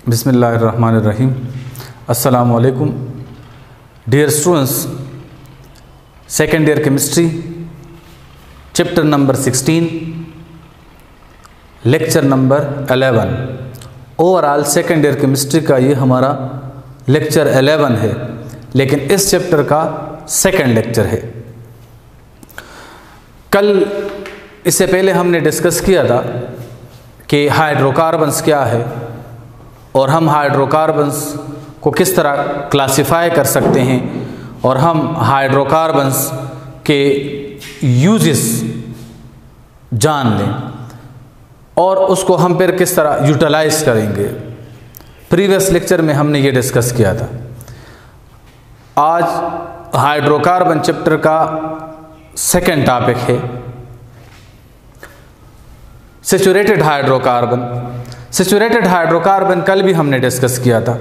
बिस्मिल्लाहिर्रहमानिर्रहीम। अस्सलामु अलैकुम dear students, second year chemistry chapter number 16 lecture number 11। Overall second year chemistry का ये हमारा लेक्चर 11 है, लेकिन इस चैप्टर का सेकेंड लेक्चर है। कल इससे पहले हमने डिस्कस किया था कि हाइड्रोकार्बन्स क्या है और हम हाइड्रोकार्बन्स को किस तरह क्लासिफाई कर सकते हैं और हम हाइड्रोकार्बन्स के यूजेस जान लें और उसको हम फिर किस तरह यूटिलाइज करेंगे। प्रीवियस लेक्चर में हमने ये डिस्कस किया था। आज हाइड्रोकार्बन चैप्टर का सेकेंड टॉपिक है सैचुरेटेड हाइड्रोकार्बन। सैचुरेटेड हाइड्रोकार्बन कल भी हमने डिस्कस किया था।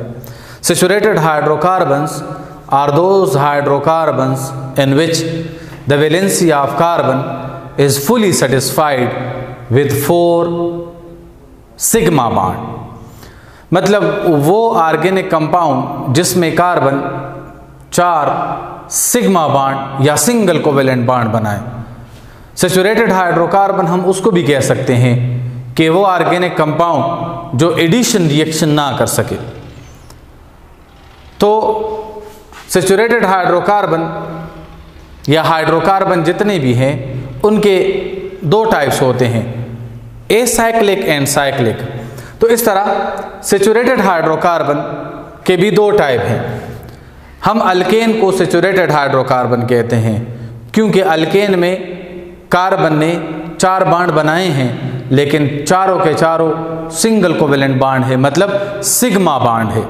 Saturated hydrocarbons are those hydrocarbons in which the valency of carbon is fully satisfied with 4 sigma bond. मतलब वो ऑर्गेनिक कंपाउंड जिसमें कार्बन 4 सिग्मा बॉन्ड या सिंगल कोवेलेंट बॉन्ड बनाए। सैचुरेटेड हाइड्रोकार्बन हम उसको भी कह सकते हैं कि वो ऑर्गेनिक कंपाउंड जो एडिशन रिएक्शन ना कर सके। तो सैचुरेटेड हाइड्रोकार्बन या हाइड्रोकार्बन जितने भी हैं उनके 2 टाइप्स होते हैं, एसाइक्लिक एंड साइक्लिक। तो इस तरह सैचुरेटेड हाइड्रोकार्बन के भी 2 टाइप हैं। हम अल्केन को सैचुरेटेड हाइड्रोकार्बन कहते हैं क्योंकि अल्केन में कार्बन ने 4 बॉन्ड बनाए हैं, लेकिन चारों के चारों सिंगल कोवेलेंट बॉन्ड है, मतलब सिग्मा बॉन्ड है।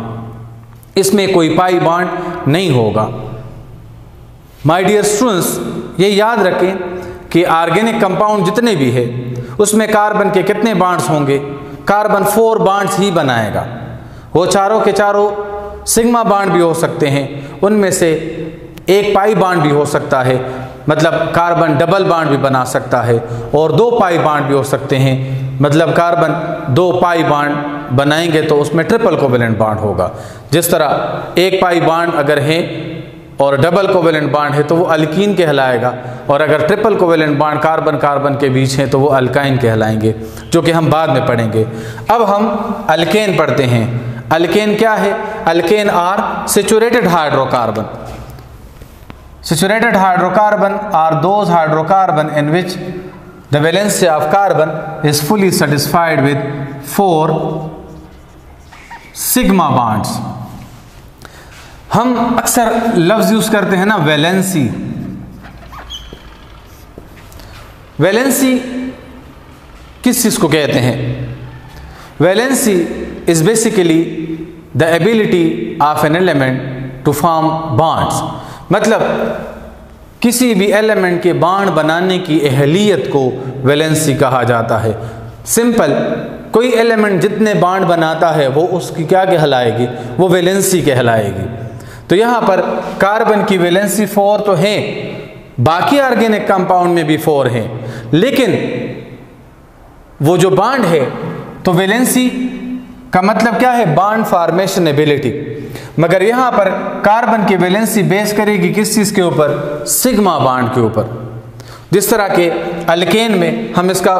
इसमें कोई पाई बॉन्ड नहीं होगा। माय डियर स्टूडेंट्स, ये याद रखें कि ऑर्गेनिक कंपाउंड जितने भी है उसमें कार्बन के कितने बॉन्ड्स होंगे? कार्बन 4 बॉन्ड्स ही बनाएगा। वो चारों के चारों सिग्मा बॉन्ड भी हो सकते हैं, उनमें से एक पाई बॉन्ड भी हो सकता है, मतलब कार्बन डबल बॉन्ड भी बना सकता है, और 2 पाई बॉन्ड भी हो सकते हैं, मतलब कार्बन 2 पाई बॉन्ड बनाएंगे तो उसमें ट्रिपल कोवेलेंट बॉन्ड होगा। जिस तरह 1 पाई बॉन्ड अगर है और डबल कोवेलेंट बॉन्ड है तो वो अल्कीन कहलाएगा, और अगर triple covalent bond carbon carbon के बीच है तो वो अल्काइन कहलाएंगे, जो कि हम बाद में पढ़ेंगे। अब हम अल्केन पढ़ते हैं। अल्केन क्या है? Alkane are saturated hydrocarbon. Saturated hydrocarbon are those hydrocarbon in which the valency of carbon is fully satisfied with 4 sigma bonds। हम अक्सर लफ्ज यूज करते हैं ना वैलेंसी। वैलेंसी किस चीज को कहते हैं? Valency is basically the ability of an element to form bonds. मतलब किसी भी एलिमेंट के बॉन्ड बनाने की अहलियत को वैलेंसी कहा जाता है। सिंपल, कोई एलिमेंट जितने बॉन्ड बनाता है वो उसकी क्या कहलाएगी? वो वैलेंसी कहलाएगी। तो यहाँ पर कार्बन की वैलेंसी 4 तो है, बाकी ऑर्गेनिक कंपाउंड में भी 4 है, लेकिन वो जो बॉन्ड है तो वैलेंसी का मतलब क्या है? Bond formation ability. मगर यहाँ पर कार्बन की वैलेंसी बेस करेगी किस चीज़ के ऊपर? सिग्मा बॉन्ड के ऊपर। जिस तरह के अल्केन में हम इसका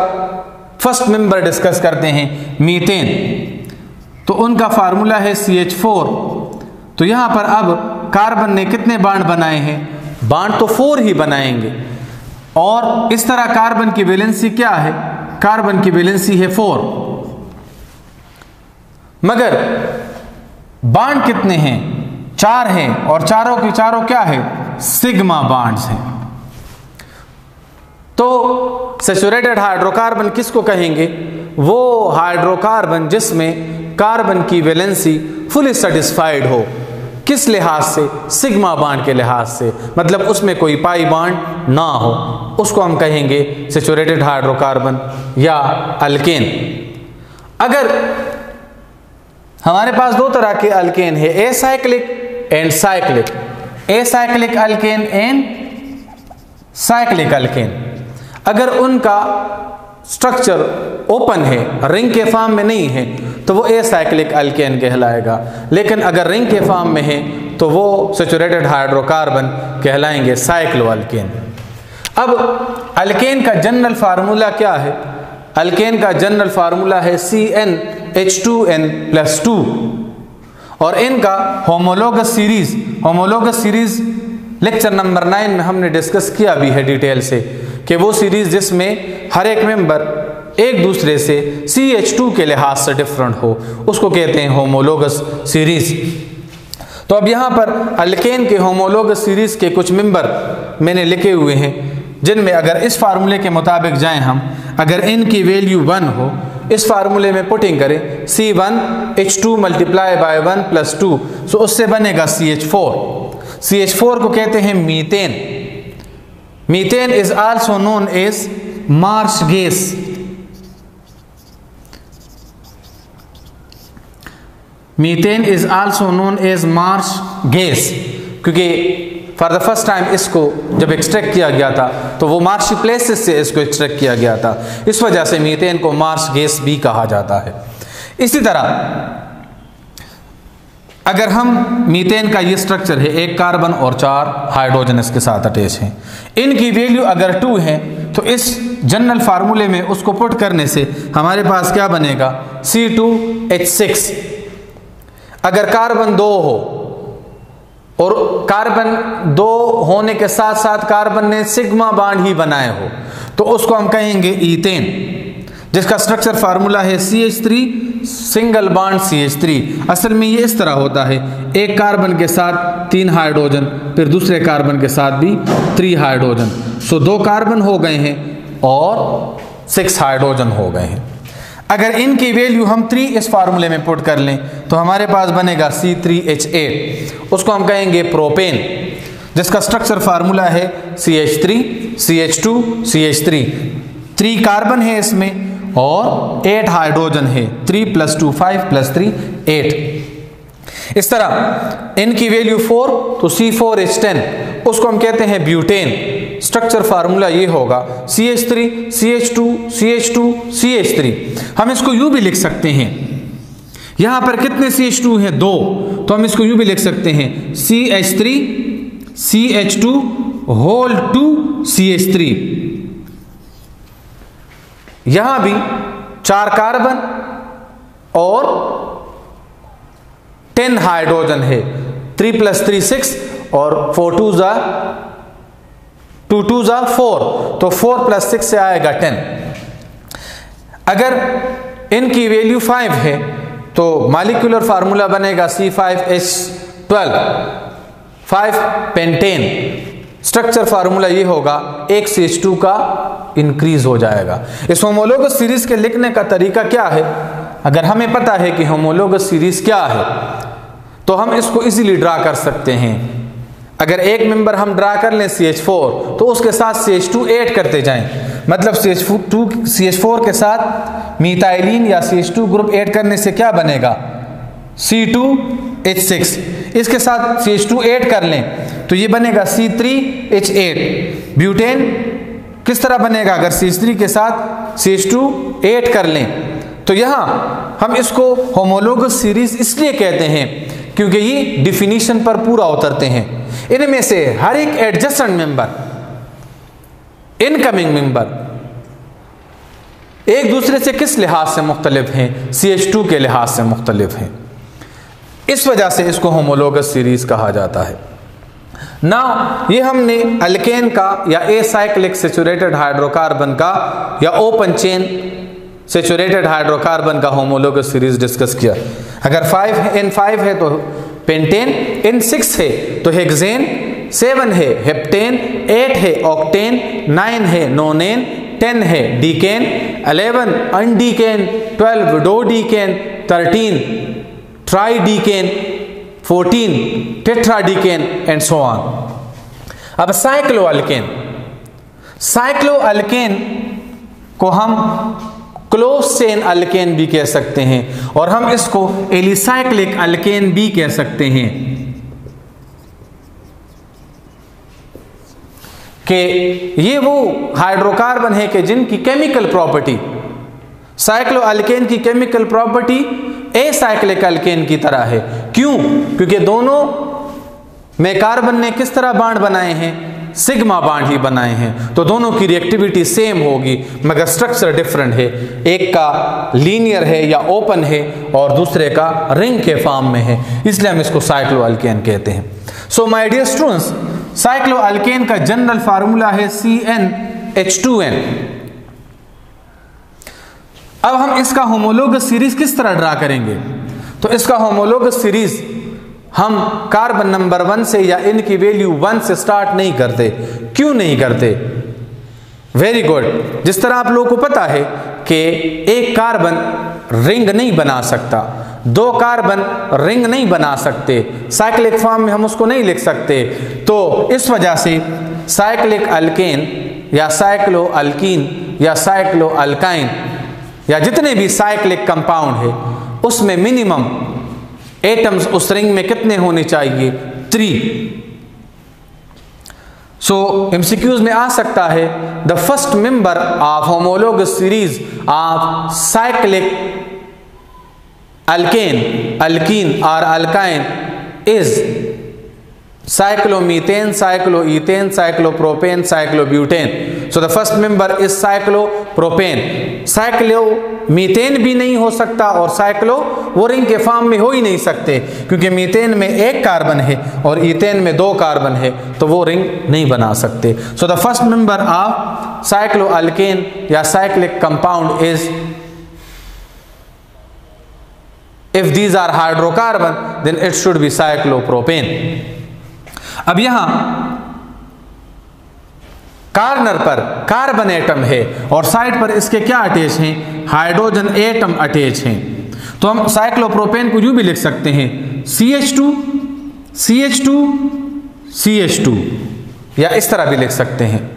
फर्स्ट मेंबर डिस्कस करते हैं मीथेन, तो उनका फार्मूला है CH4। तो यहाँ पर अब कार्बन ने कितने बॉन्ड बनाए हैं? बॉन्ड तो 4 ही बनाएंगे, और इस तरह कार्बन की वैलेंसी क्या है? कार्बन की वैलेंसी है 4, मगर बॉन्ड कितने हैं? 4 हैं, और चारों के चारों क्या है? सिग्मा बॉन्ड्स हैं। तो सैचुरेटेड हाइड्रोकार्बन किसको कहेंगे? वो हाइड्रोकार्बन जिसमें कार्बन की वैलेंसी फुली सेटिस्फाइड हो। किस लिहाज से? सिग्मा बॉन्ड के लिहाज से, मतलब उसमें कोई पाई बॉन्ड ना हो, उसको हम कहेंगे सैचुरेटेड हाइड्रोकार्बन या अल्केन। अगर हमारे पास 2 तरह के अल्केन है, acyclic and cyclic. Acyclic alkane and cyclic alkane. अगर उनका स्ट्रक्चर ओपन है, रिंग के फॉर्म में नहीं है, तो वो एसाइक्लिक अल्केन कहलाएगा। लेकिन अगर रिंग के फॉर्म में है तो वो सैचुरेटेड हाइड्रोकार्बन कहलाएंगे साइक्लोअल्केन। अब अल्केन का जनरल फार्मूला क्या है? अल्केन का जनरल फार्मूला है CnH2n+2 और इनका होमोलोगस सीरीज लेक्चर नंबर 9 में हमने डिस्कस किया भी है डिटेल से कि वो सीरीज जिसमें हर एक मेंबर एक दूसरे से CH2 के लिहाज से डिफरेंट हो, उसको कहते हैं होमोलोगस सीरीज। तो अब यहाँ पर अल्केन के होमोलोगस सीरीज के कुछ मेंबर मैंने लिखे हुए हैं, जिनमें अगर इस फार्मूले के मुताबिक जाएं हम, अगर इनकी वैल्यू 1 हो, इस फार्मूले में पुटिंग करें C1H2 × 1+2, तो उससे बनेगा CH4। CH4 को कहते हैं methane. Methane is also known as marsh gas. Methane is also known as marsh gas, क्योंकि फॉर द फर्स्ट टाइम इसको जब एक्सट्रैक्ट किया गया था तो वो मार्शी प्लेसेस से इसको एक्सट्रैक्ट किया गया था, इस वजह से मीथेन को मार्श गैस भी कहा जाता है। इसी तरह अगर हम मीथेन का ये स्ट्रक्चर है, 1 कार्बन और 4 हाइड्रोजन इसके साथ अटैच हैं, इनकी वैल्यू अगर 2 है तो इस जनरल फार्मूले में उसको पुट करने से हमारे पास क्या बनेगा C2H6। अगर कार्बन 2 हो और कार्बन 2 होने के साथ साथ कार्बन ने सिग्मा बॉन्ड ही बनाए हो तो उसको हम कहेंगे ईथेन, जिसका स्ट्रक्चर फार्मूला है CH3 सिंगल बॉन्ड CH3। असल में ये इस तरह होता है, 1 कार्बन के साथ 3 हाइड्रोजन, फिर दूसरे कार्बन के साथ भी 3 हाइड्रोजन, सो 2 कार्बन हो गए हैं और 6 हाइड्रोजन हो गए हैं। अगर इनकी वैल्यू हम 3 इस फार्मूले में पुट कर लें तो हमारे पास बनेगा C3H8, उसको हम कहेंगे प्रोपेन, जिसका स्ट्रक्चर फार्मूला है CH3 CH2 CH3। 3 कार्बन है इसमें और 8 हाइड्रोजन है, 3 + 2 5 + 3 8। इस तरह इनकी वैल्यू 4 तो C4H10, उसको हम कहते हैं ब्यूटेन। स्ट्रक्चर फार्मूला ये होगा CH3 CH2 CH2 CH3। हम इसको यूं भी लिख सकते हैं, यहां पर कितने CH2 हैं? 2, तो हम इसको यूं भी लिख सकते हैं CH3 CH2 होल 2 CH3। यहां भी 4 कार्बन और 10 हाइड्रोजन है, 3 + 3 6 और 4 2 = 4, तो 4 + 6 से आएगा 10। अगर इनकी वैल्यू 5 है तो मॉलिक्यूलर फार्मूला बनेगा C5H12 5 पेंटेन। स्ट्रक्चर फार्मूला ये होगा, एक CH2 का इंक्रीज हो जाएगा। इस होमोलोगस सीरीज के लिखने का तरीका क्या है? अगर हमें पता है कि होमोलोगस सीरीज क्या है तो हम इसको इजीली ड्रा कर सकते हैं। अगर एक मेंबर हम ड्रा कर लें CH4 तो उसके साथ CH2 ऐड करते जाएं, मतलब CH4 के साथ मीथाइलिन या CH2 ग्रुप ऐड करने से क्या बनेगा C2H6। इसके साथ CH2 ऐड कर लें तो ये बनेगा C3H8। ब्यूटेन किस तरह बनेगा? अगर CH3 के साथ CH2 ऐड कर लें तो यहाँ हम इसको होमोलोगस सीरीज इसलिए कहते हैं क्योंकि ये डिफिनीशन पर पूरा उतरते हैं। इनमें से हर एक एडजेसेंट मेंबर, इनकमिंग मेंबर एक दूसरे से किस लिहाज से मुख्तलिफ हैं? CH2 के लिहाज से मुख्तलिफ हैं। इस वजह से इसको होमोलोगस सीरीज कहा जाता है। ना ये हमने अल्केन का या एसाइक्लिक सैचुरेटेड हाइड्रोकार्बन का या ओपन चेन सैचुरेटेड हाइड्रोकार्बन का होमोलोगस सीरीज डिस्कस किया। अगर 5 है तो पेंटेन, N6 है तो हेक्सेन, 7 है हेप्टेन, 8 है ऑक्टेन, 9 है नोनेन, 10 है डीकेन, 11 अनडीकेन, 12 डोडीकेन, 13 ट्राइडीकेन, 14 टेट्राडीकेन एंड सो ऑन। अब साइक्लोअल्केन को हम क्लोज चेन अल्केन भी कह सकते हैं और हम इसको एलिसाइक्लिक अल्केन भी कह सकते हैं कि ये वो हाइड्रोकार्बन है कि जिनकी केमिकल प्रॉपर्टी, साइक्लोअल्केन की केमिकल प्रॉपर्टी एसाइक्लिक अल्केन की तरह है। क्यों? क्योंकि दोनों में कार्बन ने किस तरह बांड बनाए हैं? सिग्मा बांड ही बनाए हैं। तो दोनों की रिएक्टिविटी सेम होगी मगर स्ट्रक्चर डिफरेंट है। एक का लीनियर है या ओपन है और दूसरे का रिंग के फॉर्म में है, इसलिए हम इसको साइक्लोअल्केन कहते हैं। सो माय डियर स्टूडेंट्स, साइक्लोअल्केन का जनरल फार्मूला है CnH2n। अब हम इसका होमोलोगस सीरीज किस तरह ड्रा करेंगे? तो इसका होमोलोगस सीरीज हम कार्बन नंबर 1 से या इनकी वैल्यू 1 से स्टार्ट नहीं करते। क्यों नहीं करते? Very good. जिस तरह आप लोगों को पता है कि एक कार्बन रिंग नहीं बना सकता, 2 कार्बन रिंग नहीं बना सकते, साइक्लिक फॉर्म में हम उसको नहीं लिख सकते। तो इस वजह से साइक्लिक अल्केन या साइक्लोअल्कीन या साइक्लोअल्काइन या जितने भी साइक्लिक कंपाउंड है उसमें मिनिमम एटम्स उस रिंग में कितने होने चाहिए? 3। सो एमसीक्यूज में आ सकता है the first member of homologous series of cyclic alkane, alkene और alkyne is cyclomethane, cycloethane, cyclopropane, cyclobutane. So the first member is cyclopropane. cyclomethane भी नहीं हो सकता और साइक्लो वो रिंग के फॉर्म में हो ही नहीं सकते क्योंकि मीथेन में 1 कार्बन है और ईथेन में 2 कार्बन है, तो वो रिंग नहीं बना सकते। So the first member of cycloalkane या cyclic compound is, if these are hydrocarbon then it should be cyclopropane. अब यहां कार्नर पर कार्बन एटम है और साइड पर इसके क्या अटैच हैं? हाइड्रोजन एटम अटैच हैं। तो हम साइक्लोप्रोपेन को यूं भी लिख सकते हैं CH2 CH2 CH2 या इस तरह भी लिख सकते हैं।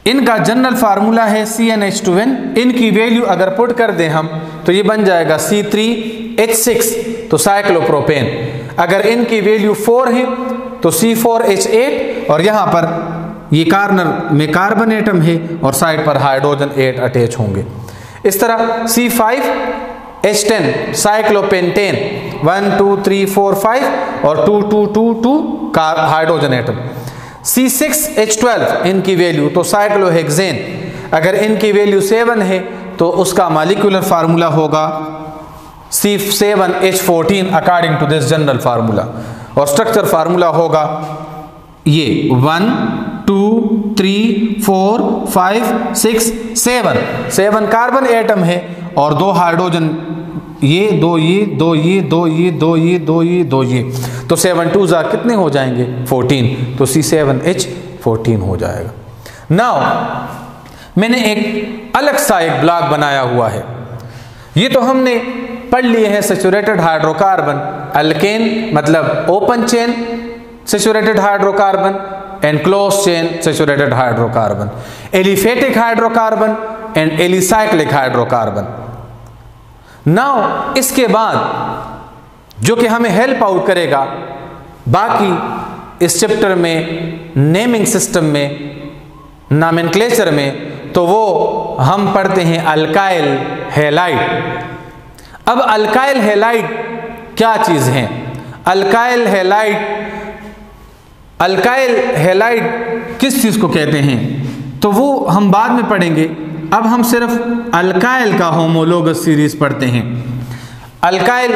इनका जनरल फार्मूला है CnH2n। इनकी वैल्यू अगर पुट कर दें हम तो ये बन जाएगा C3H6, तो साइक्लोप्रोपेन। अगर इनकी वैल्यू 4 है तो C4H8 और यहां पर ये कार्नर में कार्बन एटम है और साइड पर हाइड्रोजन 8 अटैच होंगे। इस तरह C5H10 साइक्लोपेंटेन, 1 2 3 4 5 और 2 2 2 2 हाइड्रोजन एटम। C6H12 इनकी वैल्यू तो साइक्लोहेक्सेन। अगर इनकी वैल्यू 7 है तो उसका मॉलिक्यूलर फार्मूला होगा C7H14 according to this general formula, और स्ट्रक्चर फार्मूला होगा ये 1 2 3 4 5 6 7 कार्बन एटम है और 2 हाइड्रोजन, ये 2 ये 2 ये 2 ये 2 ये 2 ये 2 ये, तो 7 2 जा कितने हो जाएंगे? 14, तो C7H14 हो जाएगा। नाउ मैंने एक अलग सा एक ब्लॉक बनाया हुआ है। ये तो हमने पढ़ लिए हैं सैचुरेटेड हाइड्रोकार्बन, अल्केन मतलब open chain saturated hydrocarbon and close chain saturated hydrocarbon, aliphatic hydrocarbon and alicyclic hydrocarbon. Now इसके बाद जो कि हमें हेल्प आउट करेगा बाकी इस चैप्टर में नेमिंग सिस्टम में, नॉमेनक्लेचर में, तो वो हम पढ़ते हैं अल्काइल हैलाइड। अब अल्काइल हैलाइड क्या चीज है? अल्काइल हैलाइड किस चीज को कहते हैं तो वो हम बाद में पढ़ेंगे। अब हम सिर्फ अल्काइल का होमोलोगस सीरीज पढ़ते हैं। अल्काइल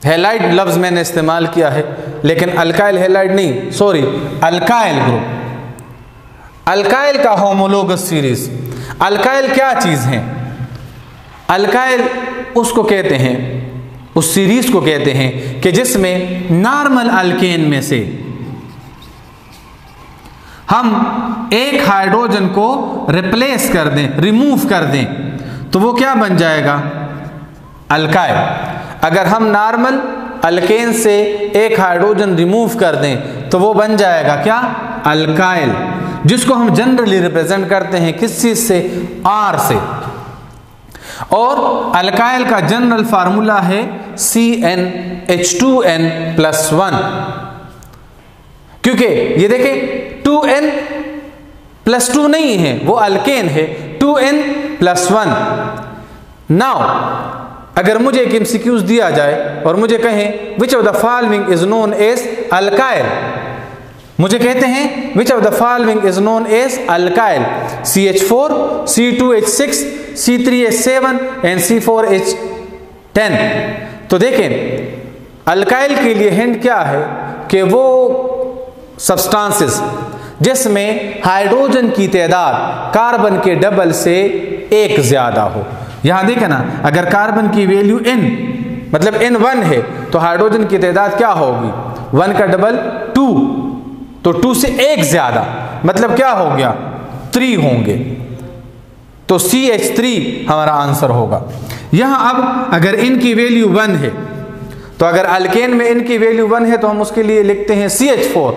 हैलाइड लफ्ज मैंने इस्तेमाल किया है लेकिन अल्काइल हैलाइड नहीं, सॉरी, अल्काइल ग्रुप। अल्काइल का होमोलोगस सीरीज। अल्काइल क्या चीज है? अल्काइल उसको कहते हैं, उस सीरीज को कहते हैं कि जिसमें नॉर्मल अल्केन में से हम एक हाइड्रोजन को रिप्लेस कर दें, रिमूव कर दें, तो वो क्या बन जाएगा? अल्काइल। अगर हम नॉर्मल अल्केन से एक हाइड्रोजन रिमूव कर दें तो वो बन जाएगा क्या? अल्काइल, जिसको हम जनरली रिप्रेजेंट करते हैं किस चीज से? R से। और अल्काइल का जनरल फार्मूला है CnH2n+1, क्योंकि ये देखें 2n+2 नहीं है, वो अल्केन है, 2n+1। नाउ अगर मुझे एक एमसीक्यूज दिया जाए और मुझे कहें which of the following is known as alkyl, मुझे कहते हैं which of the following is known as alkyl, CH4, C2H6, C3H7 and C4H10। तो देखें अल्काइल के लिए हिंट क्या है कि वो सब्सटेंसेस जिसमें हाइड्रोजन की तादाद कार्बन के डबल से एक ज्यादा हो। यहां देखें ना, अगर कार्बन की वैल्यू n मतलब n1 है तो हाइड्रोजन की तादाद क्या होगी, 1 का डबल 2, तो 2 से एक ज्यादा मतलब क्या हो गया, 3 होंगे, तो CH3 हमारा आंसर होगा। यहां अब अगर इनकी वैल्यू 1 है तो अगर अल्केन में इनकी वैल्यू 1 है तो हम उसके लिए लिखते हैं CH4।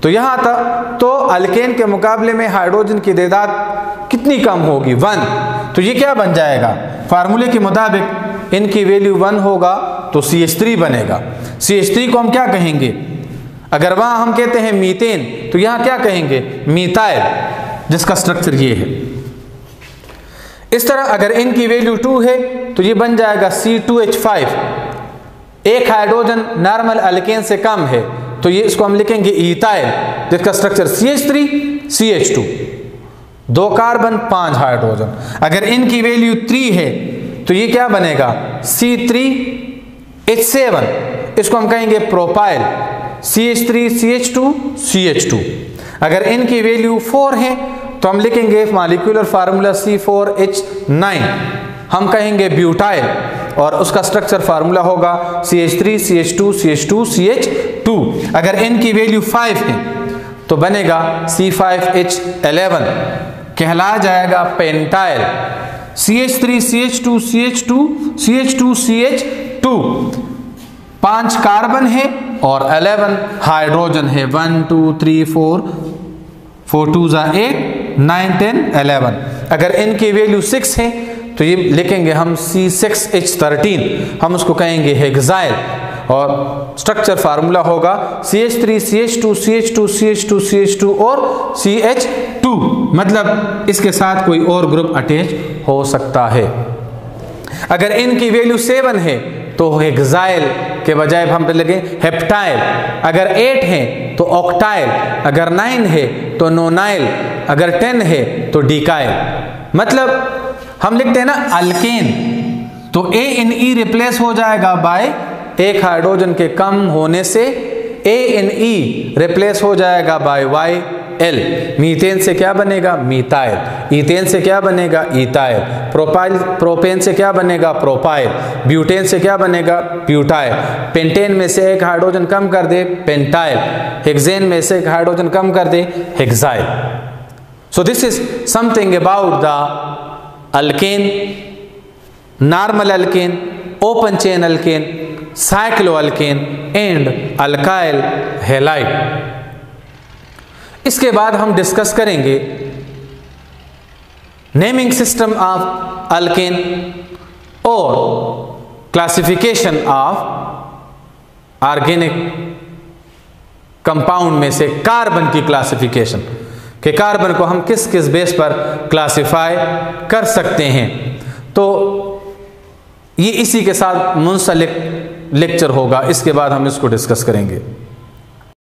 तो यहां तक तो अल्केन के मुकाबले में हाइड्रोजन की तादाद कितनी कम होगी, 1। तो ये क्या बन जाएगा, फार्मूले के मुताबिक इनकी वैल्यू 1 होगा तो CH3 बनेगा। CH3 को हम क्या कहेंगे, अगर वहां हम कहते हैं मीथेन तो यहां क्या कहेंगे, मीथाइल, जिसका स्ट्रक्चर ये है। इस तरह अगर इनकी वैल्यू 2 है तो ये बन जाएगा C2H5। एक हाइड्रोजन नॉर्मल अल्केन से कम है तो ये इसको हम लिखेंगे इथाइल, जिसका structure CH3 CH2, 2 carbon 5 hydrogen. अगर इनकी वैल्यू 3 है तो ये क्या बनेगा, C3H7, इसको हम कहेंगे प्रोपाइल, CH3 CH2 CH2। अगर इनकी वैल्यू 4 है तो हम लिखेंगे मॉलिक्यूलर फार्मूला C4H9, हम कहेंगे ब्यूटाइल, और उसका स्ट्रक्चर फार्मूला होगा CH3 CH2 CH2 CH2। अगर इनकी वैल्यू 5 है तो बनेगा C5H11, कहला जाएगा pentyl, CH3 CH2 CH2 CH2 CH2, 5 carbon है और 11 हाइड्रोजन है, 1 2 3 4 4 2 8 9 10 11। अगर इनकी वैल्यू 6 है तो ये लिखेंगे हम C6H13, हम उसको कहेंगे हेक्साइल, और स्ट्रक्चर फार्मूला होगा CH3 CH2 CH2 CH2 CH2 और CH2, मतलब इसके साथ कोई और ग्रुप अटैच हो सकता है। अगर इनकी वैल्यू 7 है तो हेक्साइल के बजाय हम पे लगे हेप्टाइल, अगर 8 है तो ऑक्टाइल, अगर 9 है तो नोनाइल, अगर 10 है तो डिकाइल। मतलब हम लिखते हैं ना अल्केन तो ANE रिप्लेस हो जाएगा बाय एक हाइड्रोजन के कम होने से ANE रिप्लेस हो जाएगा बाय YL। मीथेन से क्या बनेगा, मीथाइल, ईथेन से क्या बनेगा, इथाइल, प्रोपाइल प्रोपेन से क्या बनेगा, प्रोपाइल, ब्यूटेन से क्या बनेगा, ब्यूटाइल, पेंटेन में से एक हाइड्रोजन कम कर दे पेंटाइल, हेक्सेन में से एक हाइड्रोजन कम कर दे hexyl. So this is something about the alkane, normal alkane, open chain alkane, cycloalkane and alkyl halide. इसके बाद हम डिस्कस करेंगे नेमिंग सिस्टम ऑफ अल्केन और क्लासिफिकेशन ऑफ ऑर्गेनिक कंपाउंड में से कार्बन की क्लासिफिकेशन, कि कार्बन को हम किस किस बेस पर क्लासिफाई कर सकते हैं। तो ये इसी के साथ मुंसलिक लेक्चर होगा, इसके बाद हम इसको डिस्कस करेंगे।